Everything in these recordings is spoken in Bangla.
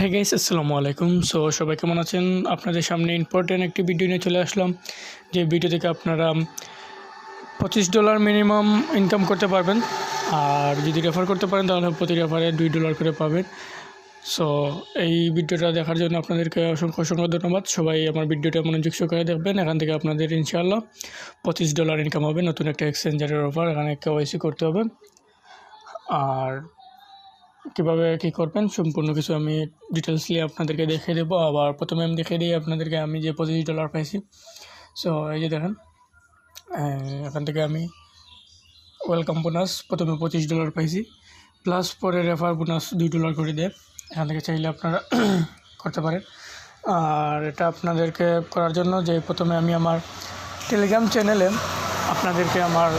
হ্যাঁ গাইস, আসসালামু আলাইকুম। সবাই কেমন আছেন? আপনাদের সামনে ইম্পর্টেন্ট একটি ভিডিও নিয়ে চলে আসলাম। যে ভিডিও থেকে আপনারা $25 মিনিমাম ইনকাম করতে পারবেন, আর যদি রেফার করতে পারেন তাহলে প্রতি রেফারে $2 করে পাবেন। সো এই ভিডিওটা দেখার জন্য আপনাদেরকে অসংখ্য ধন্যবাদ। সবাই আমার ভিডিওটা মনোযোগ সহকারে দেখবেন। এখান থেকে আপনাদের ইনশাআল্লাহ $25 ইনকাম হবে। নতুন একটা এক্সচেঞ্জারের অফার, এখানে KYC করতে হবে। আর কীভাবে কী করবেন সম্পূর্ণ কিছু আমি ডিটেলসলি আপনাদেরকে দেখিয়ে দেবো। আবার প্রথমে আমি দেখিয়ে দিই আপনাদেরকে আমি যে $25 পাইছি। সো এই যে দেখেন, এখান থেকে আমি ওয়েলকাম বোনাস প্রথমে $25 পাইছি, প্লাস পরে রেফার বোনাস $2 করে দেয়। এখান থেকে চাইলে আপনারা করতে পারেন। আর এটা আপনাদেরকে করার জন্য যে প্রথমে আমি আমার টেলিগ্রাম চ্যানেলে আপনাদেরকে আমার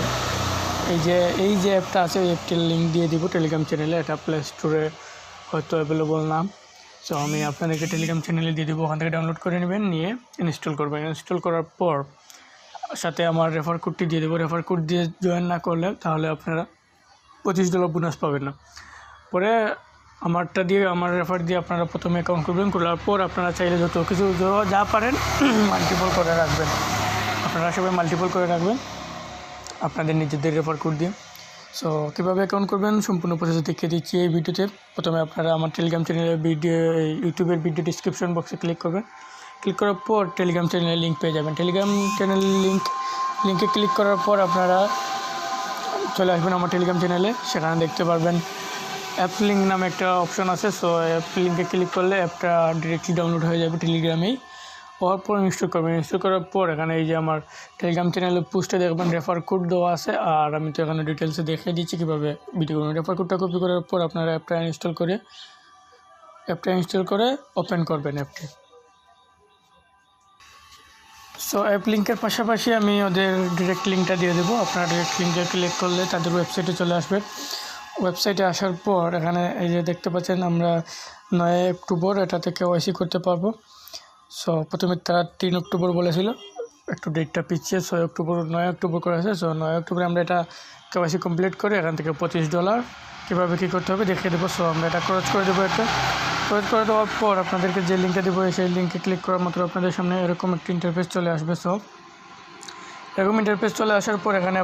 এই যে অ্যাপটা আছে ওই অ্যাপটির লিঙ্ক দিয়ে দিব টেলিগ্রাম চ্যানেলে। এটা প্লে স্টোরে হয়তো অ্যাভেলেবল না। সো আমি আপনাদেরকে টেলিগ্রাম চ্যানেলে দিয়ে দেবো, ওখান থেকে ডাউনলোড করে নেবেন, নিয়ে ইনস্টল করবেন। ইনস্টল করার পর সাথে আমার রেফার কোডটি দিয়ে দেবো। রেফার কোড দিয়ে জয়েন না করলে তাহলে আপনারা $25 বোনাস পাবেন না। পরে আমার রেফার দিয়ে আপনারা প্রথমে অ্যাকাউন্ট করবেন। করার পর আপনারা চাইলে যত কিছু যা পারেন মাল্টিপল করে রাখবেন। আপনারা সবাই মাল্টিপল করে রাখবেন আপনাদের নিজেদের রেফার কোড দিয়ে। সো কীভাবে অ্যাকাউন্ট করবেন সম্পূর্ণ প্রসেস দেখিয়ে দিচ্ছি এই ভিডিওতে। প্রথমে আপনারা আমার টেলিগ্রাম চ্যানেলের ইউটিউবের ভিডিও ডিসক্রিপশন বক্সে ক্লিক করবেন। ক্লিক করার পর টেলিগ্রাম চ্যানেলের লিঙ্ক পেয়ে যাবেন। টেলিগ্রাম চ্যানেলের লিঙ্কে ক্লিক করার পর আপনারা চলে আসবেন আমার টেলিগ্রাম চ্যানেলে। সেখানে দেখতে পারবেন অ্যাপ লিঙ্ক নামে একটা অপশন আছে। সো অ্যাপ লিঙ্কে ক্লিক করলে অ্যাপটা ডিরেক্টলি ডাউনলোড হয়ে যাবে টেলিগ্রামেই। হওয়ার পর ইনস্টল করবেন। ইনস্টল করার পর এখানে এই যে আমার টেলিগ্রাম চ্যানেলে পোস্টে দেখবেন রেফার কোড দেওয়া আছে। আর আমি তো এখানে ডিটেলসে দেখিয়ে দিচ্ছি কীভাবে ভিডিও করবেন। রেফার কোডটা কপি করার পর আপনারা অ্যাপটা ইনস্টল করে ওপেন করবেন অ্যাপটি। সো অ্যাপ লিঙ্কের পাশাপাশি আমি ওদের ডিরেক্ট লিঙ্কটা দিয়ে দেবো। আপনারা ডিরেক্ট লিঙ্কে ক্লিক করলে তাদের ওয়েবসাইটে চলে আসবে। ওয়েবসাইটে আসার পর এখানে এই যে দেখতে পাচ্ছেন আমরা 9 অক্টোবর এটাতে KYC করতে পারবো। সো প্রথমে তারা 3 অক্টোবর বলেছিল, একটু ডেটটা পিছিয়ে 9 অক্টোবর করেছে। সো 9 অক্টোবর আমরা এটা KYC কমপ্লিট করে এখান থেকে $25 কীভাবে কী করতে হবে দেখিয়ে দেবো। সো আমরা এটা ক্রস করে দেবো। ক্রস করে দেওয়ার পর আপনাদেরকে যে লিঙ্কে দেবো সেই লিঙ্কে ক্লিক করার মাত্র আপনাদের সামনে এরকম একটা ইন্টারফেস চলে আসবে। সো এরকম ইন্টারফেস চলে আসার পর এখানে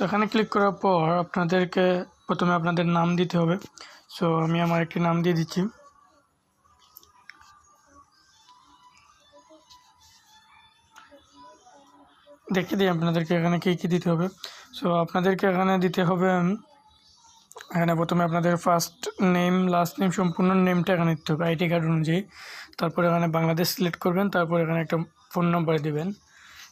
এখানে ক্লিক করার পর আপনাদেরকে প্রথমে আপনাদের নাম দিতে হবে। সো আমি আমার একটি নাম দিয়ে দিচ্ছি। দেখিয়ে দিই আপনাদেরকে এখানে কী দিতে হবে। সো আপনাদেরকে এখানে দিতে হবে, এখানে প্রথমে আপনাদের ফার্স্ট নেম, লাস্ট নেম, সম্পূর্ণ নেমটা এখানে দিতে হবে আইডি কার্ড অনুযায়ী। তারপর এখানে বাংলাদেশ সিলেক্ট করবেন। তারপর এখানে একটা ফোন নাম্বার দেবেন।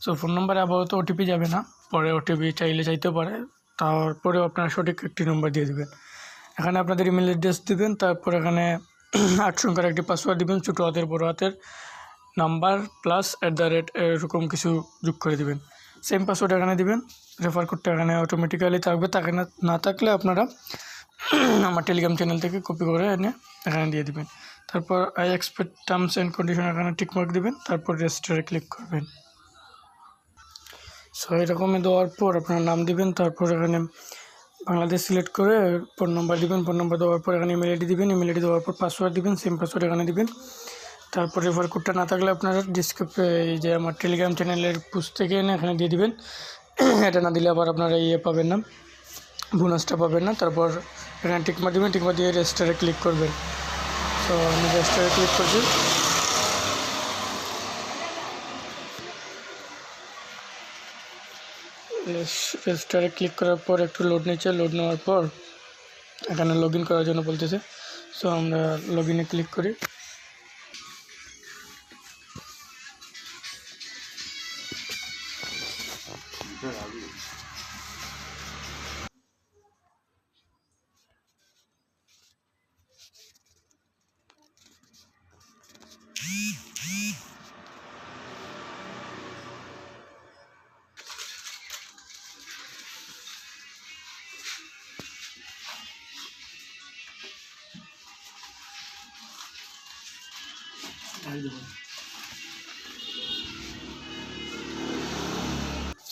সো ফোন নাম্বারে আপাতত OTP যাবে না, পরে OTP চাইতেও পারে। তারপরেও আপনারা সঠিক একটি নম্বর দিয়ে দেবেন। এখানে আপনাদের ইমেল অ্যাড্রেস দেবেন। তারপর এখানে 8 সংখ্যার একটি পাসওয়ার্ড দেবেন, ছোটো হাতের বড় হাতের নাম্বার প্লাস এরকম কিছু যোগ করে দেবেন। সেম পাসওয়ার্ড এখানে দিবেন। রেফার কোডটা এখানে অটোমেটিক্যালি থাকবে, না থাকলে আপনারা আমার টেলিগ্রাম চ্যানেল থেকে কপি করে এনে এখানে দিয়ে দিবেন। তারপর I expect terms and condition এখানে টিকমার্ক দিবেন। তারপর রেজিস্টারে ক্লিক করবেন। সো এরকমই দেওয়ার পর আপনার নাম দিবেন। তারপর এখানে বাংলাদেশ সিলেক্ট করে ফোন নাম্বার দিবেন। ফোন নাম্বার দেওয়ার পর এখানে ইমেল আইডি দিবেন। ইমেল আইডি দেওয়ার পর পাসওয়ার্ড দিবেন, সেম পাসওয়ার্ড এখানে দিবেন। তারপর রেফার কোডটা না থাকলে আপনারা এই যে আমার টেলিগ্রাম চ্যানেলের পোস্ট থেকে এনে এখানে দিয়ে দিবেন। এটা না দিলে আবার আপনারা পাবেন না, বোনাসটা পাবেন না। তারপর এখানে টিকমার্ক দিবেন। টিকমার্ক দিয়ে রেজিস্টারে ক্লিক করবেন। তো আমি রেজিস্টারে ক্লিক করছি। রেজিস্টারে ক্লিক করার পর একটু লোড নিচ্ছে। লোড নেওয়ার পর এখানে লগ ইন করার জন্য বলতেছে। সো আমরা লগ ইনে ক্লিক করি।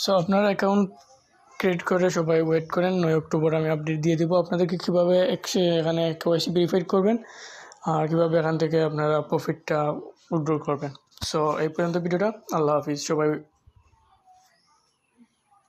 সো আপনার অ্যাকাউন্ট ক্রিয়েট করে সবাই ওয়েট করেন। 9 অক্টোবর আমি আপডেট দিয়ে দেবো আপনাদেরকে কীভাবে এখানে KYC ভেরিফাই করবেন। আর কীভাবে এখান থেকে আপনারা প্রফিটটা উইথড্র করবেন। সো এই পর্যন্ত ভিডিওটা। আল্লাহ হাফিজ, সবাই